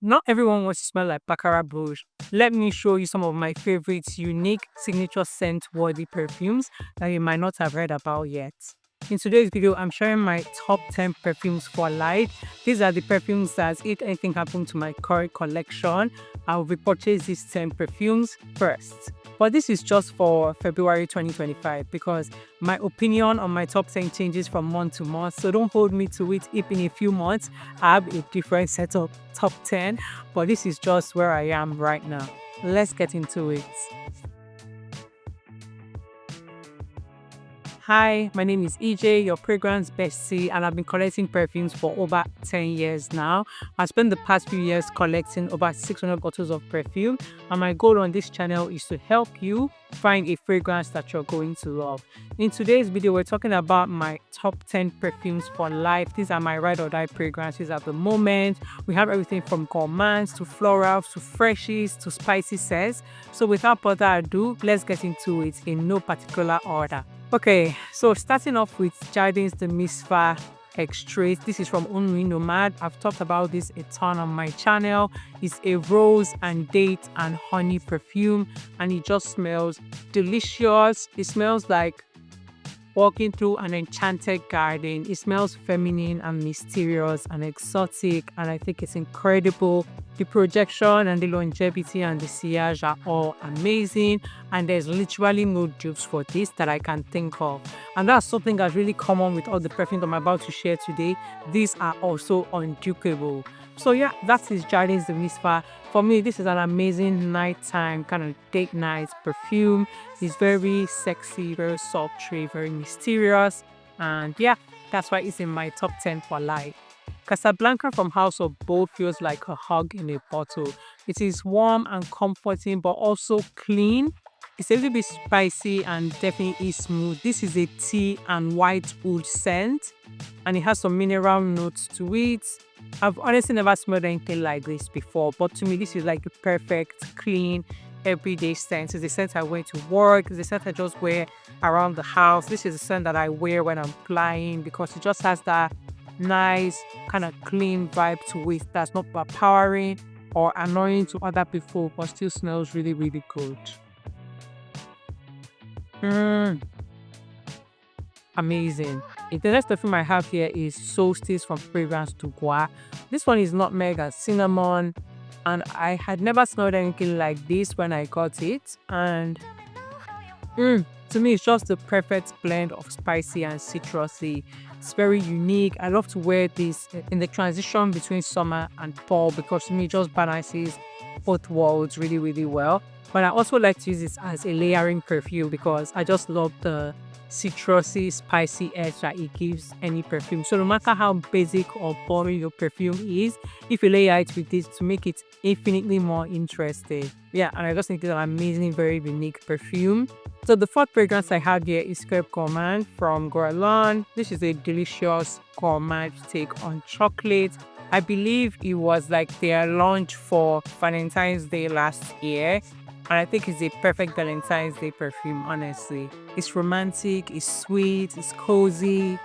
Not everyone wants to smell like Baccarat Rouge. Let me show you some of my favorites, unique, signature scent-worthy perfumes that you might not have heard about yet. In today's video, I'm sharing my top 10 perfumes for life. These are the perfumes that if anything happened to my current collection, I will repurchase these 10 perfumes first. But this is just for February 2025 because my opinion on my top 10 changes from month to month. So don't hold me to it if in a few months I have a different set of top 10. But this is just where I am right now. Let's get into it. Hi, my name is EJ, your fragrance bestie, and I've been collecting perfumes for over 10 years now. I spent the past few years collecting over 600 bottles of perfume, and my goal on this channel is to help you find a fragrance that you're going to love. In today's video, we're talking about my top 10 perfumes for life. These are my ride or die fragrances at the moment. We have everything from gourmands to florals to freshies to spicy scents. So without further ado, let's get into it in no particular order. Okay, so starting off with Jardins the Misfah Extrait. This is from Nuit Nomad. I've talked about this a ton on my channel. It's a rose and date and honey perfume, and it just smells delicious. It smells like walking through an enchanted garden. It smells feminine and mysterious and exotic, and I think it's incredible. The projection and the longevity and the sillage are all amazing, and there's literally no dupes for this that I can think of. And that's something that's really common with all the perfumes I'm about to share today. These are also undupable. So yeah, that is Jardins the Misfah. For me, this is an amazing nighttime kind of date night perfume. It's very sexy, very sultry, very mysterious. And yeah, that's why it's in my top 10 for life. Casablanca from House of Bo feels like a hug in a bottle. It is warm and comforting, but also clean. It's a little bit spicy and definitely smooth. This is a tea and white wood scent, and it has some mineral notes to it. I've honestly never smelled anything like this before, but to me, this is like the perfect, clean, everyday scent. It's the scent I wear to work. It's the scent I just wear around the house. This is the scent that I wear when I'm flying because it just has that nice, kind of clean vibe to it that's not overpowering or annoying to other people, but still smells really, really good. Mm, amazing. The next perfume I have here is Solstis from Fragrance to Bois. This one is nutmeg and cinnamon, and I had never smelled anything like this when I got it. And to me, it's just the perfect blend of spicy and citrusy. It's very unique. I love to wear this in the transition between summer and fall because to me, it just balances both worlds really, really well. But I also like to use this as a layering perfume because I just love the citrusy, spicy edge that it gives any perfume. So no matter how basic or boring your perfume is, if you layer it with this to make it infinitely more interesting. Yeah, and I just think it's an amazing, very unique perfume. So the fourth fragrance I have here is Feve Gourmand from Guerlain. This is a delicious gourmand take on chocolate. I believe it was like their launch for Valentine's Day last year. And I think it's a perfect Valentine's Day perfume, honestly. It's romantic, it's sweet, it's cozy.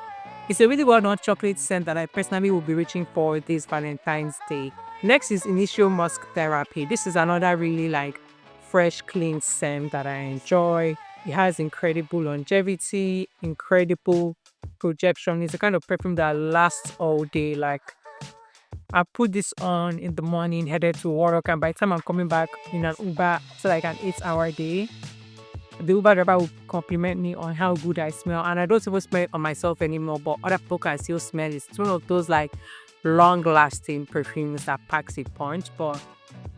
It's a really well-known chocolate scent that I personally will be reaching for this Valentine's Day. Next is Initio Musk Therapy. This is another really like fresh, clean scent that I enjoy. It has incredible longevity, incredible projection. It's a kind of perfume that lasts all day. Like I put this on in the morning, headed to work, and by the time I'm coming back in an Uber, so like an 8-hour day, the Uber driver will compliment me on how good I smell. And I don't even smell it on myself anymore, but other people can still smell it. It's one of those like long-lasting perfumes that packs a punch, but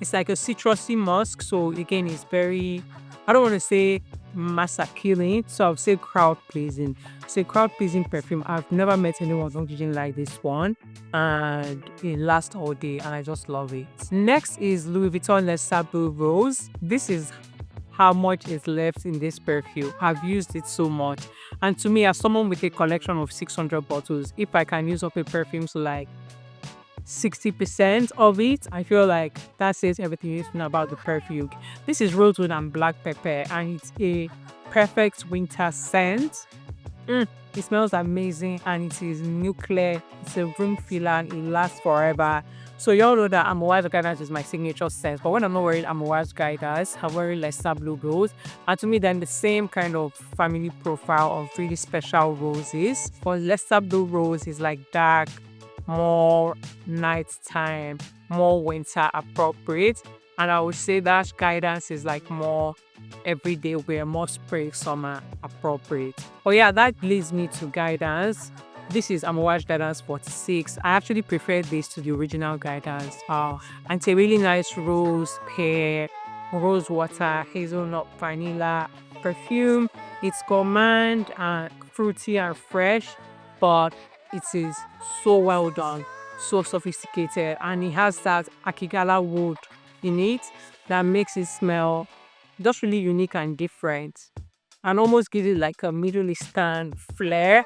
it's like a citrusy musk. So again, it's very, I don't want to say masculine, so I'll say crowd pleasing. It's a crowd pleasing perfume. I've never met anyone using like this one, and it lasts all day, and I just love it. Next is Louis Vuitton Les Sables Rose. This is how much is left in this perfume. I've used it so much, and to me, as someone with a collection of 600 bottles, if I can use up a perfume to like 60% of it, I feel like that says everything you need to know about the perfume. This is rosewood and black pepper, and it's a perfect winter scent. It smells amazing, and it is nuclear. It's a room filler and it lasts forever. So you all know that Amouage Guidance is my signature scent, but when I'm not wearing Amouage Guidance, I'm wearing lesser blue rose. And to me, then the same kind of family profile of really special roses. But lesser blue rose is like dark, more nighttime, more winter appropriate. And I would say that Guidance is like more everyday wear, more spring summer appropriate. Oh yeah, that leads me to Guidance. This is Amouage Guidance 46. I actually prefer this to the original Guidance. And it's a really nice rose, pear, rose water, hazelnut, vanilla perfume. It's gourmand and fruity and fresh, but it is so well done, so sophisticated, and it has that akigala wood in it that makes it smell just really unique and different, and almost gives it like a Middle Eastern flair,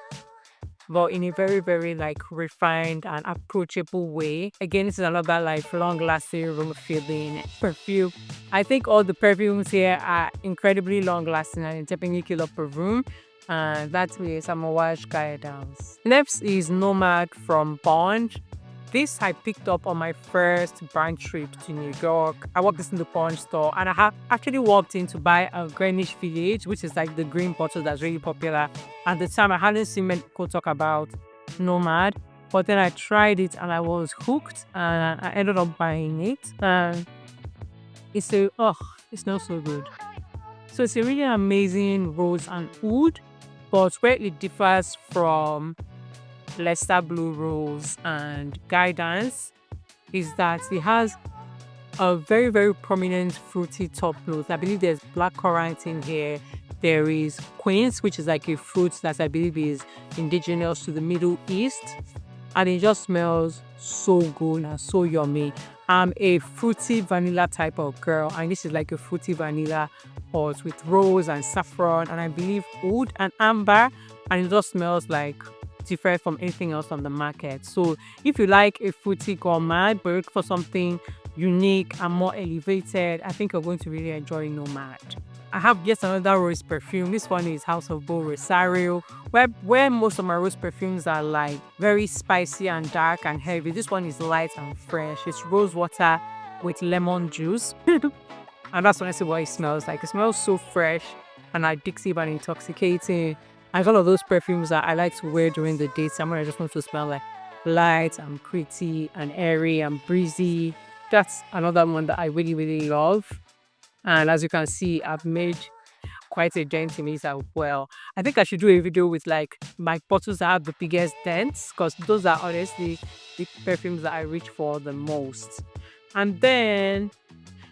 but in a very, very like refined and approachable way. Again, this is another like long-lasting room filling perfume. I think all the perfumes here are incredibly long-lasting and definitely kill up a room. And that is Amouage Guidance. Next is Nomad from Bond. This I picked up on my first brand trip to New York. I walked this in the pawn store, and I have actually walked in to buy a Greenwich Village, which is like the green bottle that's really popular. At the time, I hadn't seen many people talk about Nomad, but then I tried it and I was hooked, and I ended up buying it. And it smells so good. So it's a really amazing rose and oud, but where it differs from lesser blue rose and Guidance is that it has a very, very prominent fruity top note. I believe there's blackcurrant in here. There is quince, which is like a fruit that I believe is indigenous to the Middle East, and it just smells so good and so yummy. I'm a fruity vanilla type of girl, and this is like a fruity vanilla pot with rose and saffron, and I believe oud and amber, and it just smells like different from anything else on the market. So if you like a fruity gourmand but look for something unique and more elevated, I think you're going to really enjoy Nomad. I have yet another rose perfume. This one is House of Bo Rosario, where most of my rose perfumes are like very spicy and dark and heavy. This one is light and fresh. It's rose water with lemon juice. And that's honestly what it smells like. It smells so fresh and addictive and intoxicating. And it's one of those perfumes that I like to wear during the daytime when I just want to smell like light and pretty and airy and breezy. That's another one that I really, really love. And as you can see, I've made quite a dent in it as well. I think I should do a video with like my bottles that have the biggest dents, because those are honestly the perfumes that I reach for the most. And then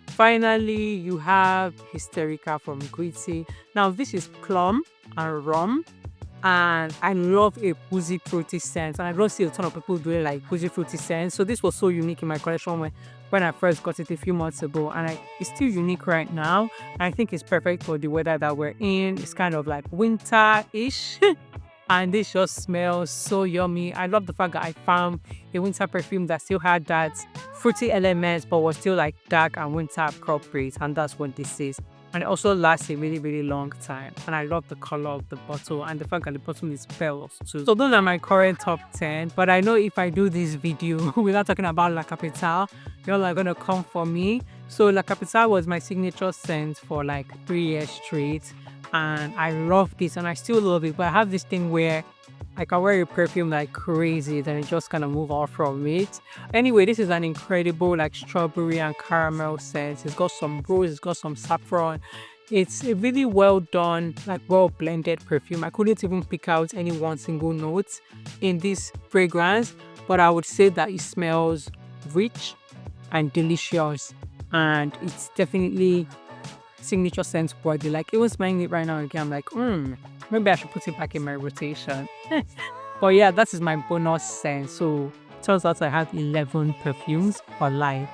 finally, you have Hysterica from Gritti. Now, this is plum and rum, and I love a boozy fruity scent, and I don't see a ton of people doing like boozy fruity scents. So this was so unique in my collection when I first got it a few months ago, and it's still unique right now. I think it's perfect for the weather that we're in. It's kind of like winter-ish. And this just smells so yummy. I love the fact that I found a winter perfume that still had that fruity elements but was still like dark and winter appropriate, and that's what this is. And it also lasts a really, really long time. And I love the color of the bottle and the fact that the bottle is pearls too. So those are my current top 10. But I know if I do this video without talking about La Capitale, y'all are gonna come for me. So La Capitale was my signature scent for like 3 years straight. And I love this, and I still love it. But I have this thing where I can wear a perfume like crazy, then it just kind of move off from it. Anyway, this is an incredible like strawberry and caramel scent. It's got some rose, it's got some saffron. It's a really well done, like well blended perfume. I couldn't even pick out any one single note in this fragrance, but I would say that it smells rich and delicious, and it's definitely signature scent worthy. Like even smelling it right now again, I'm like, maybe I should put it back in my rotation. But yeah, that is my bonus scent. So turns out I have 11 perfumes for life.